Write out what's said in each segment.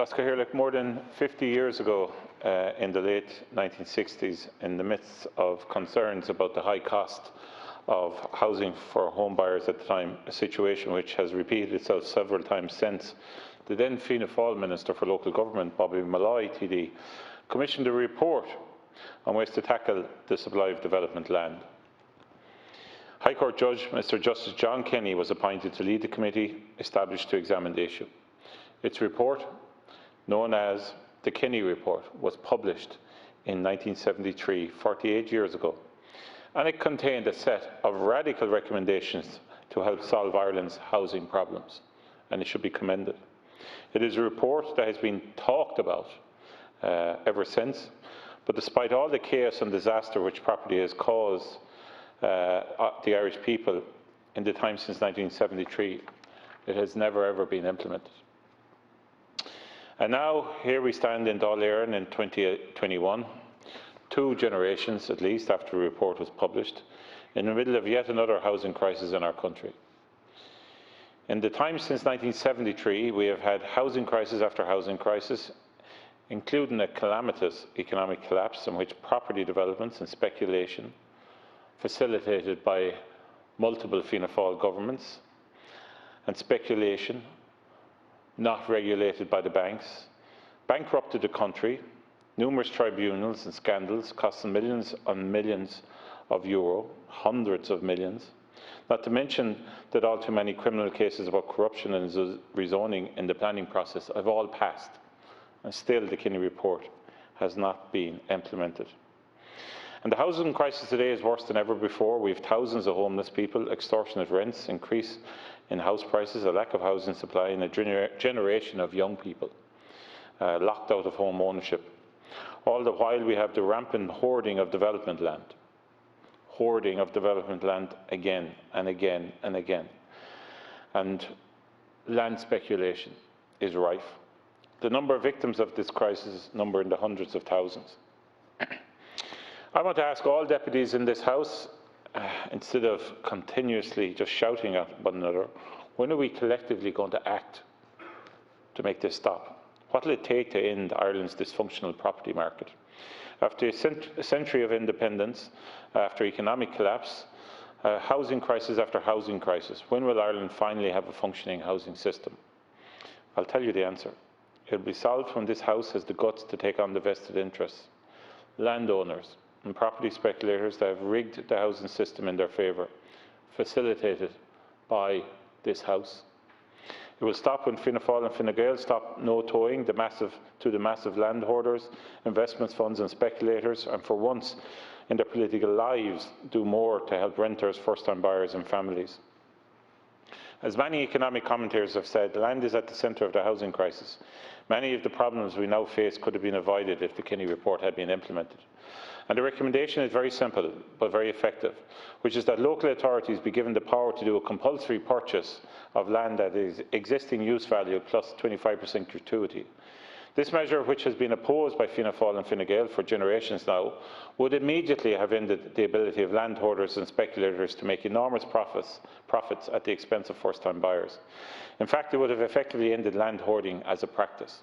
like more than 50 years ago, in the late 1960s, in the midst of concerns about the high cost of housing for home buyers at the time, a situation which has repeated itself several times since, the then Fianna Fáil Minister for Local Government, Bobby Malloy TD, commissioned a report on ways to tackle the supply of development land. High Court Judge Mr Justice John Kenny was appointed to lead the committee established to examine the issue. Its report, known as the Kenny Report, was published in 1973, 48 years ago, and it contained a set of radical recommendations to help solve Ireland's housing problems, and it should be commended. It is a report that has been talked about ever since, but despite all the chaos and disaster which property has caused the Irish people in the time since 1973, it has never ever been implemented. And now, here we stand in Dáil Éireann in 2021, 2 generations at least after the report was published, in the middle of yet another housing crisis in our country. In the time since 1973, we have had housing crisis after housing crisis, including a calamitous economic collapse in which property developments and speculation, facilitated by multiple Fianna Fáil governments, and speculation not regulated by the banks, bankrupted the country. Numerous tribunals and scandals costing millions and millions of euro, hundreds of millions, not to mention that all too many criminal cases about corruption and rezoning in the planning process have all passed, and still the Kenny Report has not been implemented. And the housing crisis today is worse than ever before. We have thousands of homeless people, extortionate rents, increase in house prices, a lack of housing supply, and a generation of young people locked out of home ownership. All the while we have the rampant hoarding of development land. Hoarding of development land again and again and again. And land speculation is rife. The number of victims of this crisis number in the hundreds of thousands. I want to ask all deputies in this House, instead of continuously just shouting at one another, when are we collectively going to act to make this stop? What will it take to end Ireland's dysfunctional property market? After a century of independence, after economic collapse, housing crisis after housing crisis, when will Ireland finally have a functioning housing system? I'll tell you the answer. It will be solved when this House has the guts to take on the vested interests, landowners and property speculators that have rigged the housing system in their favour, facilitated by this House. It will stop when Fianna Fáil and Fine Gael stop no-towing the massive land hoarders, investment funds and speculators, and for once in their political lives do more to help renters, first-time buyers and families. As many economic commentators have said, land is at the centre of the housing crisis. Many of the problems we now face could have been avoided if the Kenny Report had been implemented. And the recommendation is very simple, but very effective, which is that local authorities be given the power to do a compulsory purchase of land at its existing use value plus 25% gratuity. This measure, which has been opposed by Fianna Fáil and Fine Gael for generations now, would immediately have ended the ability of land hoarders and speculators to make enormous profits at the expense of first-time buyers. In fact, it would have effectively ended land hoarding as a practice.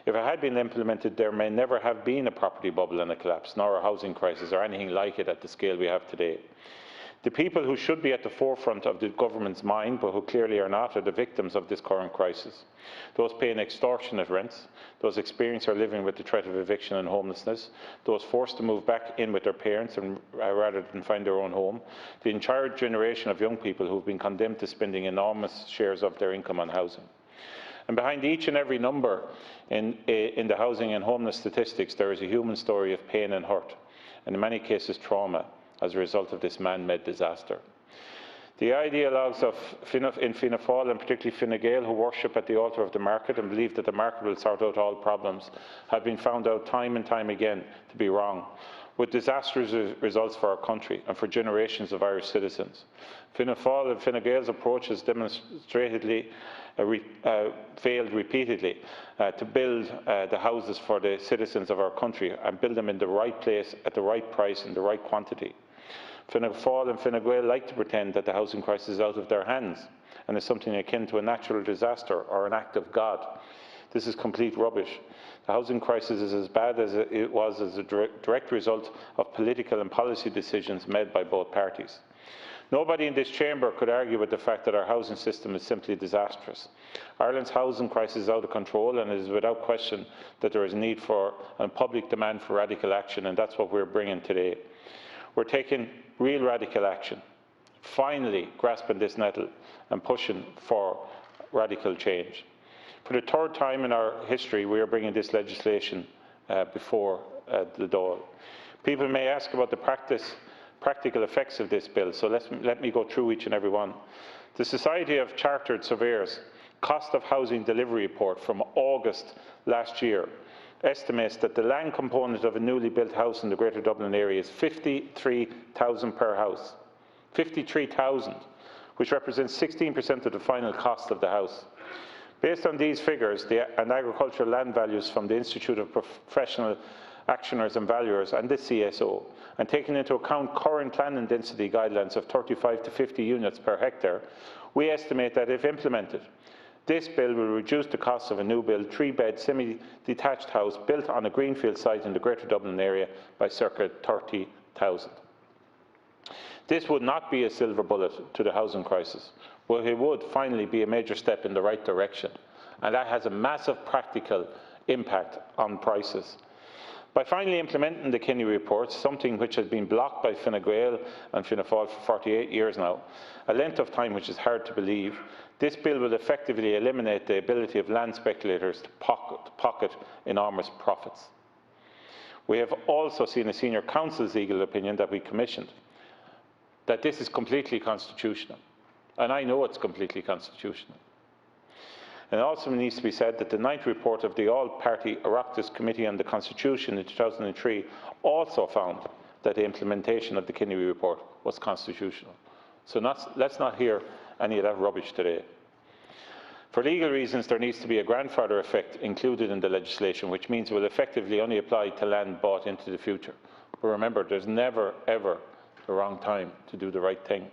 If it had been implemented, there may never have been a property bubble and a collapse, nor a housing crisis or anything like it at the scale we have today. The people who should be at the forefront of the government's mind, but who clearly are not, are the victims of this current crisis. Those paying extortionate rents, those experiencing or living with the threat of eviction and homelessness, those forced to move back in with their parents rather than find their own home, the entire generation of young people who have been condemned to spending enormous shares of their income on housing. And behind each and every number in the housing and homeless statistics, there is a human story of pain and hurt, and in many cases trauma, as a result of this man-made disaster. The ideologues in Fianna Fáil, and particularly Fine Gael, who worship at the altar of the market and believe that the market will sort out all problems, have been found out time and time again to be wrong, with disastrous results for our country and for generations of Irish citizens. Fianna Fáil and Fine Gael's approach has demonstratedly failed repeatedly to build the houses for the citizens of our country and build them in the right place, at the right price and the right quantity. Fianna Fáil and Fine Gael like to pretend that the housing crisis is out of their hands and is something akin to a natural disaster or an act of God. This is complete rubbish. The housing crisis is as bad as it was as a direct result of political and policy decisions made by both parties. Nobody in this chamber could argue with the fact that our housing system is simply disastrous. Ireland's housing crisis is out of control, and it is without question that there is a need for and public demand for radical action, and that's what we're bringing today. We're taking real radical action, finally grasping this nettle and pushing for radical change. For the third time in our history, we are bringing this legislation before the Dáil. People may ask about the practical effects of this bill, so let me go through each and every one. The Society of Chartered Surveyors Cost of Housing Delivery Report from August last year estimates that the land component of a newly built house in the Greater Dublin area is 53,000 per house. 53,000, which represents 16% of the final cost of the house. Based on these figures and agricultural land values from the Institute of Professional Actioners and Valuers and the CSO, and taking into account current planning density guidelines of 35 to 50 units per hectare, we estimate that if implemented, this bill will reduce the cost of a new build 3-bed semi-detached house built on a greenfield site in the Greater Dublin area by circa 30,000. This would not be a silver bullet to the housing crisis, but it would finally be a major step in the right direction, and that has a massive practical impact on prices. By finally implementing the Kinney report, something which has been blocked by Fine Gael and Fianna Fáil for 48 years now, a length of time which is hard to believe, this bill will effectively eliminate the ability of land speculators to pocket enormous profits. We have also seen a senior counsel's legal opinion that we commissioned that this is completely constitutional. And I know it's completely constitutional. And it also needs to be said that the 9th report of the all-party Oireachtas Committee on the Constitution in 2003 also found that the implementation of the Kinney report was constitutional. So let's not hear any of that rubbish today. For legal reasons, there needs to be a grandfather effect included in the legislation, which means it will effectively only apply to land bought into the future. But remember, there's never, ever the wrong time to do the right thing.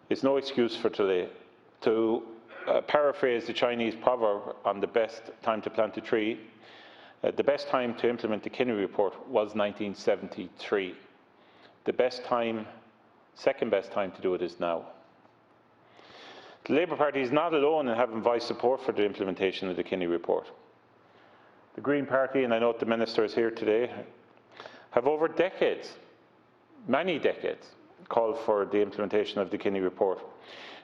It's no excuse for today. To paraphrase the Chinese proverb on the best time to plant a tree, the best time to implement the Kinney report was 1973. The second best time to do it is now. The Labour Party is not alone in having voiced support for the implementation of the Kinney report. The Green Party, and I note the Minister is here today, have over decades, many decades, called for the implementation of the Kinney report.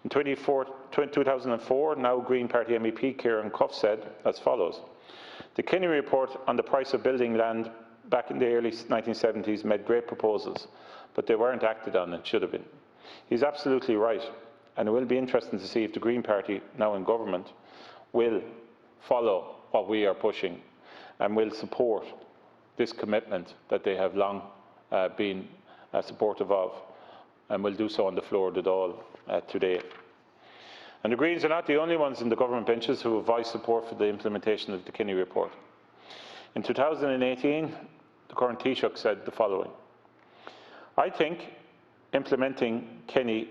In 2004, now Green Party MEP Kieran Cuff said as follows: "The Kinney report on the price of building land back in the early 1970s made great proposals, but they weren't acted on and should have been." He's absolutely right, and it will be interesting to see if the Green Party, now in government, will follow what we are pushing and will support this commitment that they have long been supportive of, and will do so on the floor of the Dáil today. And the Greens are not the only ones in the government benches who have voiced support for the implementation of the Kinney report. In 2018, the current Taoiseach said the following: "I think implementing Kinney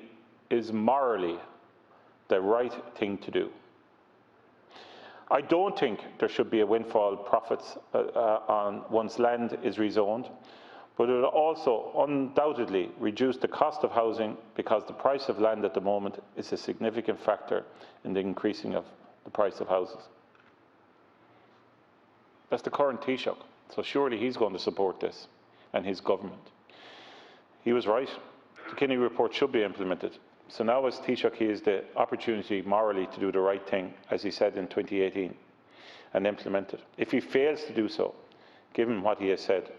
is morally the right thing to do. I don't think there should be a windfall profits on once land is rezoned, but it will also undoubtedly reduce the cost of housing because the price of land at the moment is a significant factor in the increasing of the price of houses." That's the current Taoiseach, so surely he's going to support this, and his government. He was right. The Kinney report should be implemented. So now as Taoiseach, he has the opportunity morally to do the right thing, as he said in 2018, and implement it. If he fails to do so, given what he has said,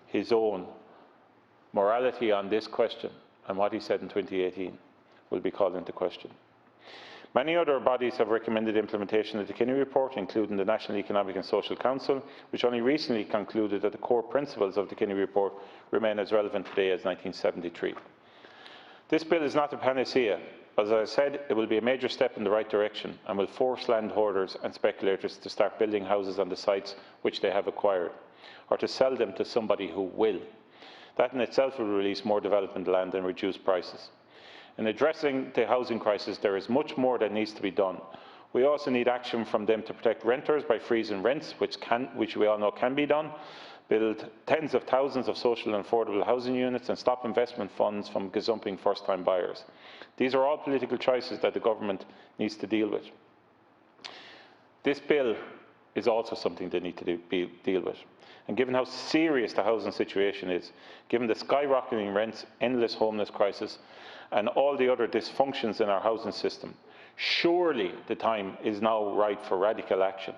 his own morality on this question and what he said in 2018 will be called into question. Many other bodies have recommended implementation of the Kinney report, including the National Economic and Social Council, which only recently concluded that the core principles of the Kinney report remain as relevant today as 1973. This bill is not a panacea. As I said, it will be a major step in the right direction and will force landholders and speculators to start building houses on the sites which they have acquired, or to sell them to somebody who will. That in itself will release more development land and reduce prices. In addressing the housing crisis, there is much more that needs to be done. We also need action from them to protect renters by freezing rents, which we all know can be done, build tens of thousands of social and affordable housing units, and stop investment funds from gazumping first-time buyers. These are all political choices that the government needs to deal with. This bill is also something they need to deal with. And given how serious the housing situation is, given the skyrocketing rents, endless homeless crisis, and all the other dysfunctions in our housing system, surely the time is now right for radical action.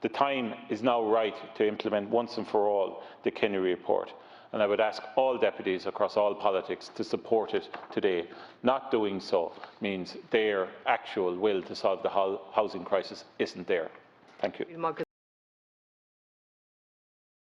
The time is now right to implement once and for all the Kenny report. And I would ask all deputies across all politics to support it today. Not doing so means their actual will to solve the housing crisis isn't there. Thank you.